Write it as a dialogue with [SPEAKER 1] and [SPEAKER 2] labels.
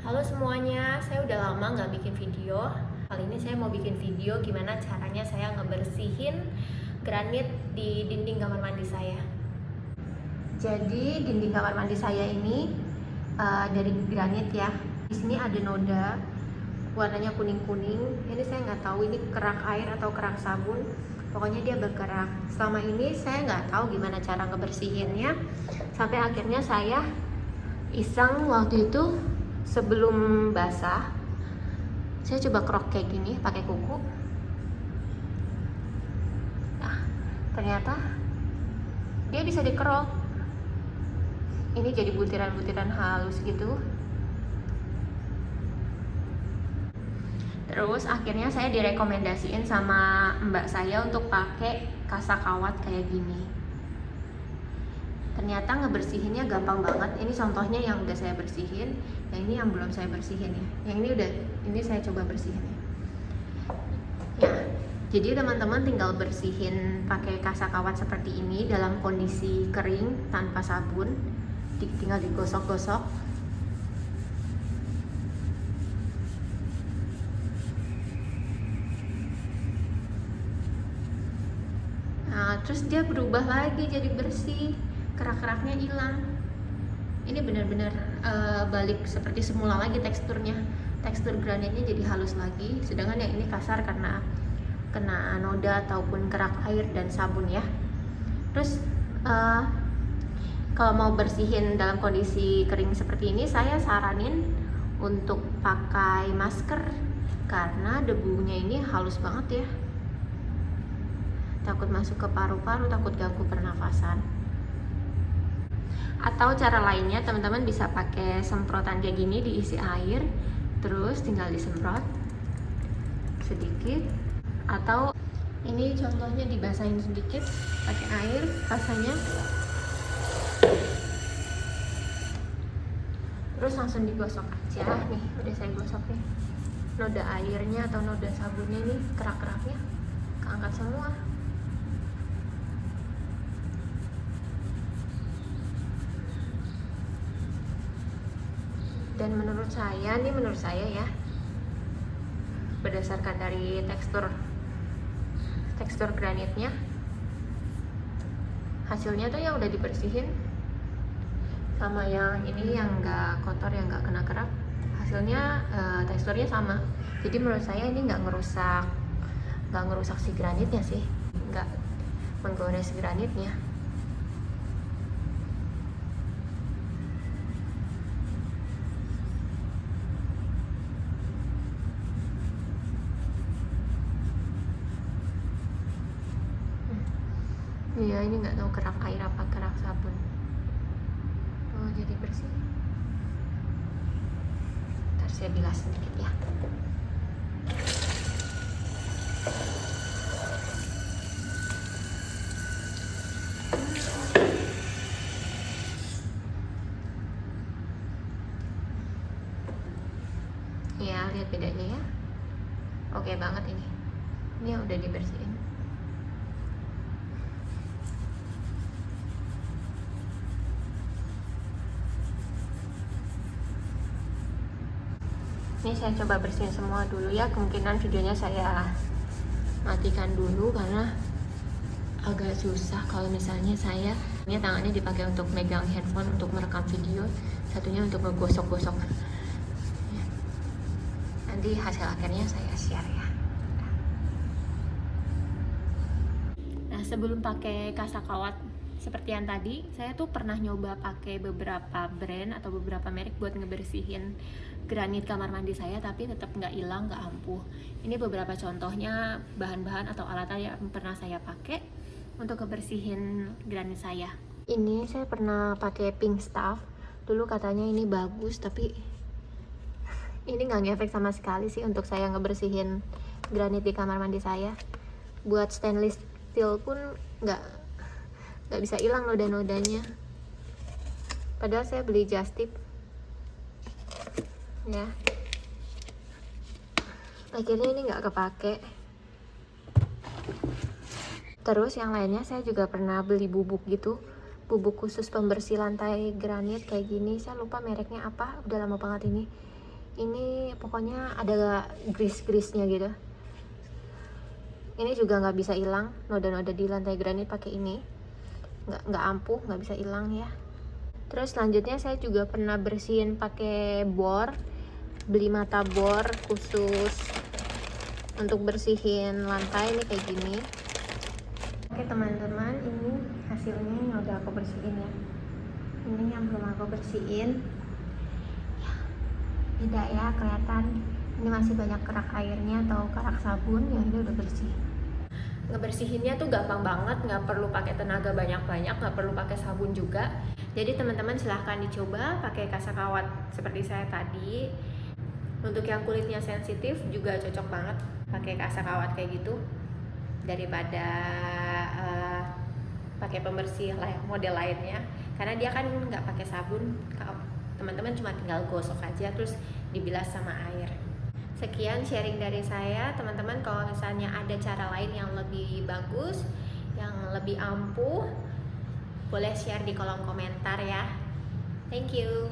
[SPEAKER 1] Halo semuanya, saya udah lama nggak bikin video. Kali ini saya mau bikin video gimana caranya saya ngebersihin granit di dinding kamar mandi saya. Jadi dinding kamar mandi saya ini dari granit ya. Di sini ada noda, warnanya kuning-kuning. Ini saya nggak tahu ini kerak air atau kerak sabun. Pokoknya dia berkerak. Selama ini saya nggak tahu gimana cara ngebersihinnya. Sampai akhirnya saya iseng waktu itu sebelum basah, saya coba kerok kayak gini pakai kuku. Nah, ternyata dia bisa dikerok. Ini jadi butiran-butiran halus gitu. Terus akhirnya saya direkomendasiin sama mbak saya untuk pakai kasa kawat kayak gini. Ternyata ngebersihinnya gampang banget. Ini contohnya yang udah saya bersihin, yang ini yang belum saya bersihin ya. Yang ini saya coba bersihin ya. Ya, jadi teman-teman tinggal bersihin pakai kasa kawat seperti ini dalam kondisi kering tanpa sabun. Tinggal digosok-gosok. Nah, terus dia berubah lagi jadi bersih. Kerak-keraknya hilang. Ini benar-benar balik seperti semula lagi teksturnya. Tekstur granitnya jadi halus lagi. Sedangkan yang ini kasar karena kena noda ataupun kerak air dan sabun ya. Terus kalau mau bersihin dalam kondisi kering seperti ini, saya saranin untuk pakai masker karena debunya ini halus banget ya. Takut masuk ke paru-paru, takut ganggu pernafasan. Atau cara lainnya teman-teman bisa pakai semprotan kayak gini, diisi air terus tinggal disemprot sedikit, atau ini contohnya dibasahin sedikit pakai air rasanya, terus langsung digosok aja. Nih udah saya gosok nih, noda airnya atau noda sabunnya nih, kerak-keraknya keangkat semua. Dan menurut saya ya, berdasarkan dari tekstur granitnya, hasilnya tuh yang udah dibersihin sama yang ini yang nggak kotor, yang nggak kena kerak, hasilnya teksturnya sama. Jadi menurut saya ini nggak ngerusak si granitnya sih, nggak menggores granitnya. Iya, ini nggak tahu kerak air apa kerak sabun. Oh, jadi bersih. Ntar saya bilas sedikit ya. Ya, lihat bedanya ya. Oke banget ini. Ini yang udah dibersihin. Ini saya coba bersihin semua dulu ya. Kemungkinan videonya saya matikan dulu karena agak susah kalau misalnya ini tangannya dipakai untuk megang handphone untuk merekam video, satunya untuk ngegosok-gosok ya. Nanti hasil akhirnya saya share ya. Nah, sebelum pakai kasa kawat seperti yang tadi, saya tuh pernah nyoba pakai beberapa brand atau beberapa merek buat ngebersihin granit kamar mandi saya, tapi tetap nggak hilang, nggak ampuh. Ini beberapa contohnya bahan-bahan atau alat yang pernah saya pakai untuk ngebersihin granit saya. Ini saya pernah pakai Pink Stuff. Dulu katanya ini bagus, tapi ini nggak ngefek sama sekali sih untuk saya ngebersihin granit di kamar mandi saya. Buat stainless steel pun nggak bisa hilang noda-nodanya. Padahal saya beli just tip ya. Akhirnya ini nggak kepake. Terus yang lainnya saya juga pernah beli bubuk gitu, bubuk khusus pembersih lantai granit kayak gini. Saya lupa mereknya apa, udah lama banget ini. Ini pokoknya ada grease-grease-nya gitu. Ini juga nggak bisa hilang, noda-noda di lantai granit pakai ini nggak ampuh, nggak bisa hilang ya. Terus selanjutnya saya juga pernah bersihin pakai bor, beli mata bor khusus untuk bersihin lantai ini kayak gini. Oke teman-teman, ini hasilnya yang udah aku bersihin ya. Ini yang belum aku bersihin. Beda ya, kelihatan ini masih banyak kerak airnya atau kerak sabun. Yang ini udah bersih. Ngebersihinnya tuh gampang banget, nggak perlu pakai tenaga banyak-banyak, nggak perlu pakai sabun juga. Jadi teman-teman silahkan dicoba pakai kasa kawat seperti saya tadi. Untuk yang kulitnya sensitif juga cocok banget pakai kasa kawat kayak gitu daripada pakai pembersih model lainnya, karena dia kan nggak pakai sabun. Teman-teman cuma tinggal gosok aja terus dibilas sama air. Sekian sharing dari saya teman-teman. Kalau misalnya ada cara lain yang lebih bagus, yang lebih ampuh, boleh share di kolom komentar ya. Thank you.